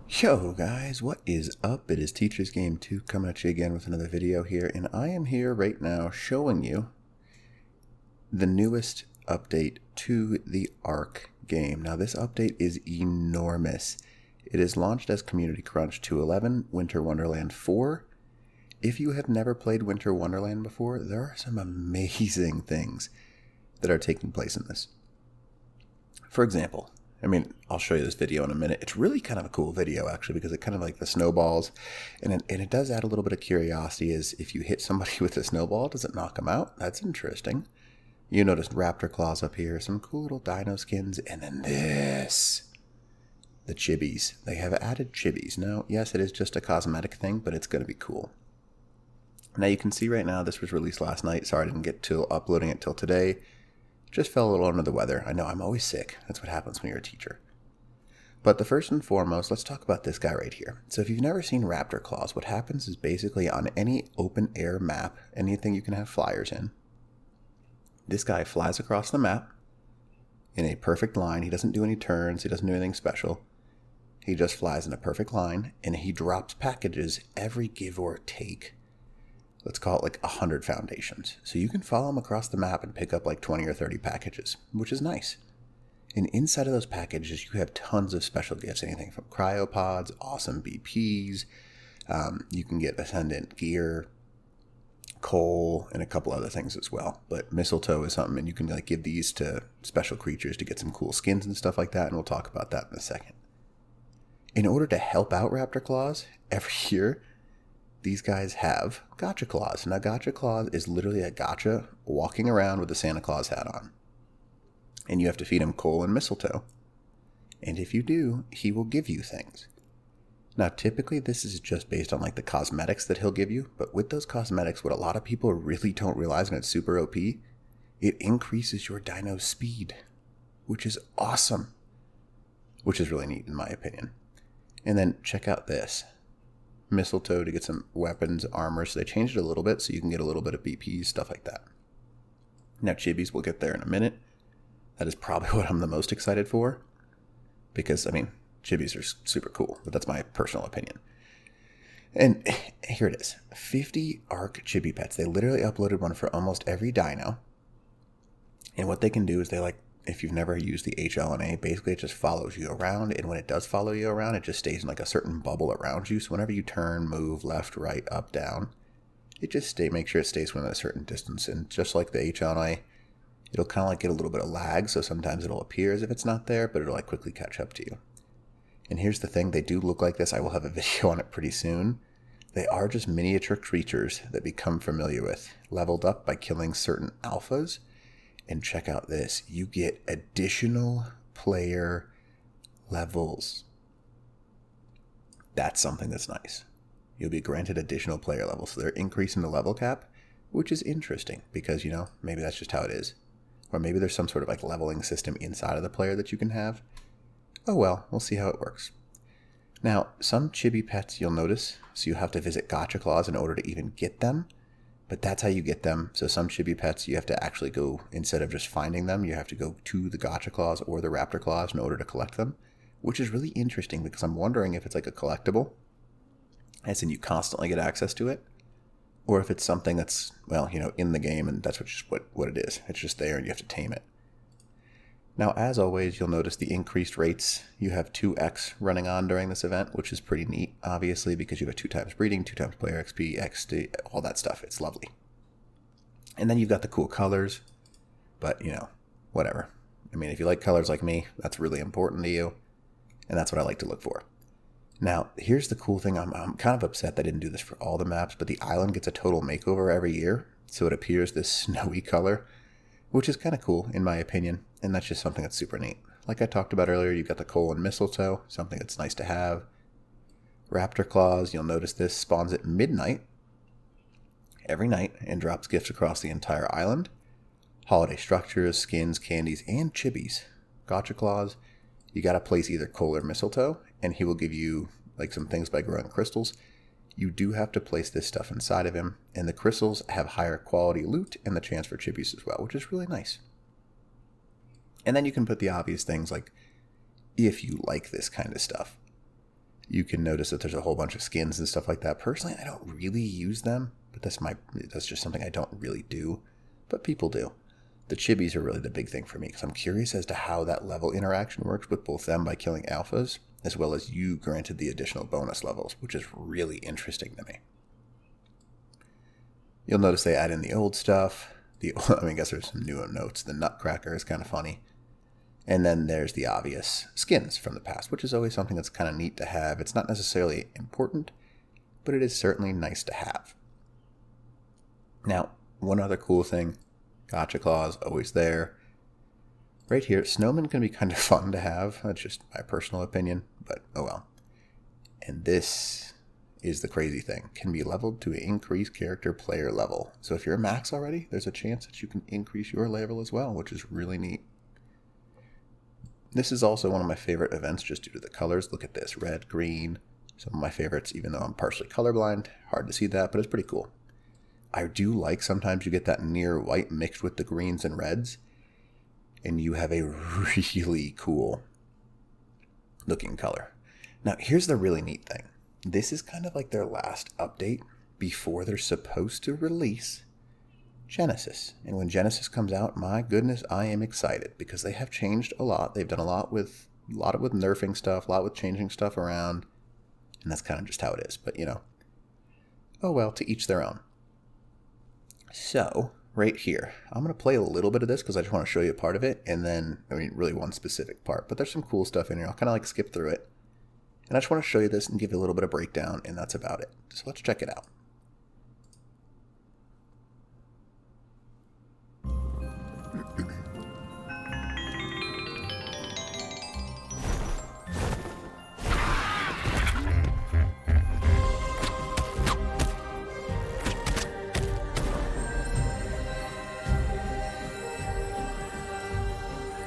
Yo guys, what is up? It is Teacher's Game 2 coming at you again with another video here, and I am here right now showing you the newest update to the Ark game. Now this update is enormous. It is launched as Community Crunch 2.11 Winter Wonderland 4. If you have never played Winter Wonderland before, there are some amazing things that are taking place in this. For example, I'll show you this video in a minute. It's really kind of a cool video, actually, because it kind of like the snowballs, and it does add a little bit of curiosity. Is if you hit somebody with a snowball, does it knock them out? That's interesting. You noticed Raptor Claws up here, some cool little dino skins, and then this. The chibis. They have added chibis. Now, yes, it is just a cosmetic thing, but it's going to be cool. Now, you can see right now, this was released last night. Sorry I didn't get to uploading it till today. Just fell a little under the weather. I know, I'm always sick. That's what happens when you're a teacher. But the first and foremost, let's talk about this guy right here. So if you've never seen Raptor Claws, what happens is basically on any open air map, anything you can have flyers in, this guy flies across the map in a perfect line. He doesn't do any turns. He doesn't do anything special. He just flies in a perfect line, and he drops packages every give or take. Let's call it like 100 foundations. So you can follow him across the map and pick up like 20 or 30 packages, which is nice. And inside of those packages, you have tons of special gifts. Anything from cryopods, awesome BPs. You can get Ascendant gear, coal, and a couple other things as well. But mistletoe is something, and you can like give these to special creatures to get some cool skins and stuff like that, and we'll talk about that in a second. In order to help out Raptor Claws, every year, these guys have Gotcha Claws. Now, Gotcha Claws is literally a gotcha walking around with a Santa Claus hat on. And you have to feed him coal and mistletoe. And if you do, he will give you things. Now, typically, this is just based on like the cosmetics that he'll give you. But with those cosmetics, what a lot of people really don't realize, and it's super OP, it increases your dino's speed, which is awesome. Which is really neat, in my opinion. And then check out this. Mistletoe to get some weapons, armor. So they changed it a little bit so you can get a little bit of BPs, stuff like that. Now, chibis, we'll get there in a minute. That is probably what I'm the most excited for. Because, chibis are super cool, but that's my personal opinion. And here it is. 50 Ark Chibi Pets. They literally uploaded one for almost every dino. And what they can do is if you've never used the HLNA, basically it just follows you around. And when it does follow you around, it just stays in like a certain bubble around you. So whenever you turn, move, left, right, up, down, it just make sure it stays within a certain distance. And just like the HLNA, it'll kind of like get a little bit of lag. So sometimes it'll appear as if it's not there, but it'll like quickly catch up to you. And here's the thing, they do look like this. I will have a video on it pretty soon. They are just miniature creatures that become familiar with, leveled up by killing certain alphas. And check out this, you get additional player levels. That's something that's nice. You'll be granted additional player levels. So they're increasing the level cap, which is interesting because, maybe that's just how it is. Or maybe there's some sort of like leveling system inside of the player that you can have. Oh well, we'll see how it works. Now, some chibi pets you'll notice, so you have to visit Gotcha Claws in order to even get them. But that's how you get them. So some chibi pets, you have to actually go, instead of just finding them, you have to go to the Gotcha Claws or the Raptor Claws in order to collect them, which is really interesting because I'm wondering if it's like a collectible, as in you constantly get access to it, or if it's something that's, in the game, and that's what it is. It's just there and you have to tame it. Now, as always, you'll notice the increased rates. You have 2x running on during this event, which is pretty neat, obviously, because you have 2 times breeding, 2 times player XP, XD, all that stuff. It's lovely. And then you've got the cool colors, but, whatever. If you like colors like me, that's really important to you, and that's what I like to look for. Now, here's the cool thing. I'm kind of upset that I didn't do this for all the maps, but the island gets a total makeover every year, so it appears this snowy color, which is kind of cool, in my opinion. And that's just something that's super neat. Like I talked about earlier, you've got the coal and mistletoe, something that's nice to have. Raptor Claws, you'll notice this spawns at midnight every night and drops gifts across the entire island. Holiday structures, skins, candies, and chibis. Gotcha Claws, you got to place either coal or mistletoe, and he will give you like some things by growing crystals. You do have to place this stuff inside of him, and the crystals have higher quality loot and the chance for chibis as well, which is really nice. And then you can put the obvious things like, if you like this kind of stuff, you can notice that there's a whole bunch of skins and stuff like that. Personally, I don't really use them, but that's just something I don't really do, but people do. The chibis are really the big thing for me because I'm curious as to how that level interaction works with both them by killing alphas, as well as you granted the additional bonus levels, which is really interesting to me. You'll notice they add in the old stuff. I guess there's some new notes. The Nutcracker is kind of funny. And then there's the obvious skins from the past, which is always something that's kind of neat to have. It's not necessarily important, but it is certainly nice to have. Now, one other cool thing, Gotcha Claws, always there. Right here, Snowman can be kind of fun to have. That's just my personal opinion, but oh well. And this is the crazy thing. Can be leveled to increase character player level. So if you're a max already, there's a chance that you can increase your level as well, which is really neat. This is also one of my favorite events just due to the colors. Look at this, red, green. Some of my favorites, even though I'm partially colorblind. Hard to see that, but it's pretty cool. I do like sometimes you get that near white mixed with the greens and reds, and you have a really cool looking color. Now, here's the really neat thing. This is kind of like their last update before they're supposed to release Genesis. And when Genesis comes out, my goodness, I am excited because they have changed a lot. They've done a lot with nerfing stuff, a lot with changing stuff around, and that's kind of just how it is. But, oh well, to each their own. So, right here, I'm going to play a little bit of this because I just want to show you a part of it, and then, really one specific part. But there's some cool stuff in here. I'll kind of skip through it. And I just want to show you this and give you a little bit of breakdown, and that's about it. So let's check it out.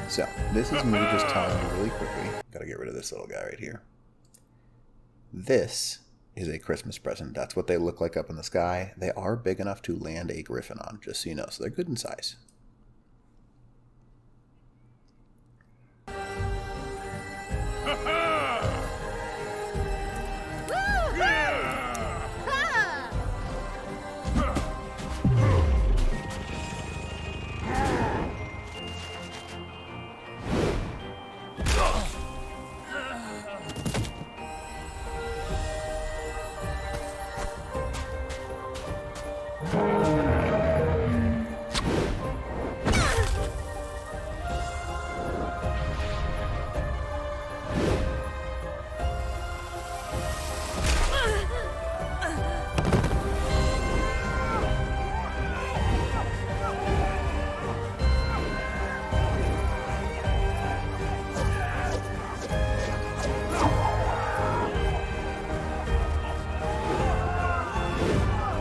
So, this is me just telling you really quickly. Gotta get rid of this little guy right here. This is a Christmas present. That's what they look like up in the sky. They are big enough to land a griffin on, just so you know. So they're good in size.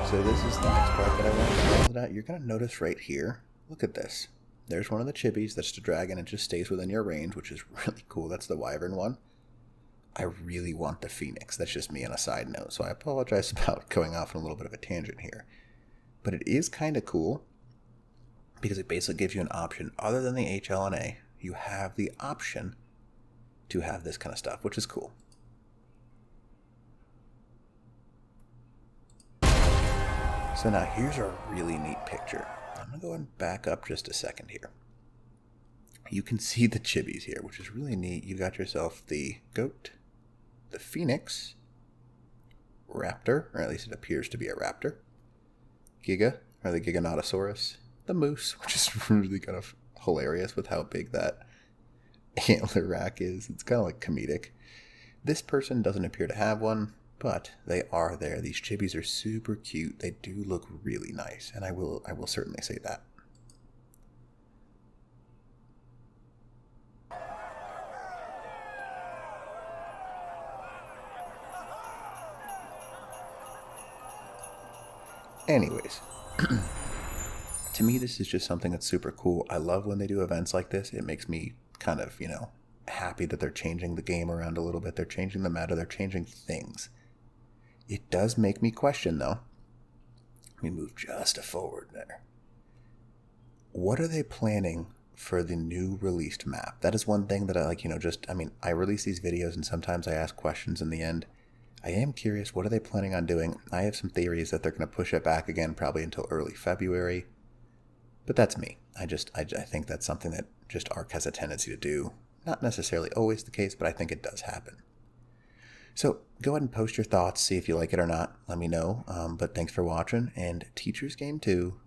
So this is the next part that I want to know. You're going to notice right here, look at this. There's one of the chibis, that's the dragon. It just stays within your range, which is really cool. That's the wyvern one. I really want the phoenix. That's just me on a side note. So I apologize about going off on a little bit of a tangent here. But it is kind of cool because it basically gives you an option. Other than the HLNA, you have the option to have this kind of stuff, which is cool. So now here's a really neat picture. I'm going to go and back up just a second here. You can see the chibis here, which is really neat. You got yourself the goat, the phoenix, raptor, or at least it appears to be a raptor, Giga, or the Giganotosaurus, the moose, which is really kind of hilarious with how big that antler rack is. It's kind of like comedic. This person doesn't appear to have one, but they are there. These chibis are super cute. They do look really nice, and I will certainly say that. Anyways, to me this is just something that's super cool. I love when they do events like this. It makes me kind of, happy that they're changing the game around a little bit. They're changing the meta. They're changing things. It does make me question, though. Let me move just forward there. What are they planning for the new released map. That is one thing that I like, I release these videos and sometimes I ask questions in the end. I am curious, what are they planning on doing? I have some theories that they're going to push it back again probably until early February. But that's me. I think that's something that just Ark has a tendency to do. Not necessarily always the case, but I think it does happen. So go ahead and post your thoughts, see if you like it or not. Let me know. But thanks for watching, and Teacher's Game 2